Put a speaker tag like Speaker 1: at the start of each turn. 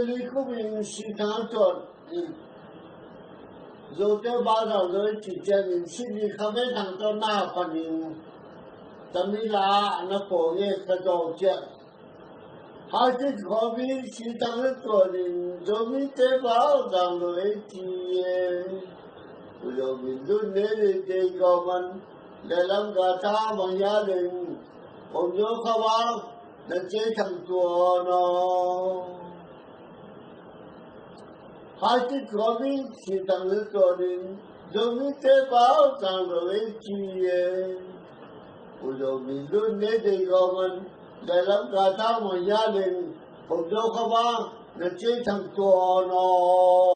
Speaker 1: lý của mình xin thắng chuẩn dù cho bao giờ rồi chỉ chơi mình xin đi không biết thằng cho nào còn mình tâm lý là nó phổ nghe cái đồ chuyện hai cái khó biết xin thắng chuẩn mình rồi mình tế báo rằng rồi thì rồi mình luôn nhớ để có mình để làm cả ta bằng gia đình ông nhớ không bao để chơi thằng chùa nó hai cái khó biết xin thắng chuẩn mình rồi mình tế báo rằng rồi thì rồi mình luôn nhớ để có mình để làm cả ta bằng gia đình ông nhớ không bao để chơi thằng chùa nó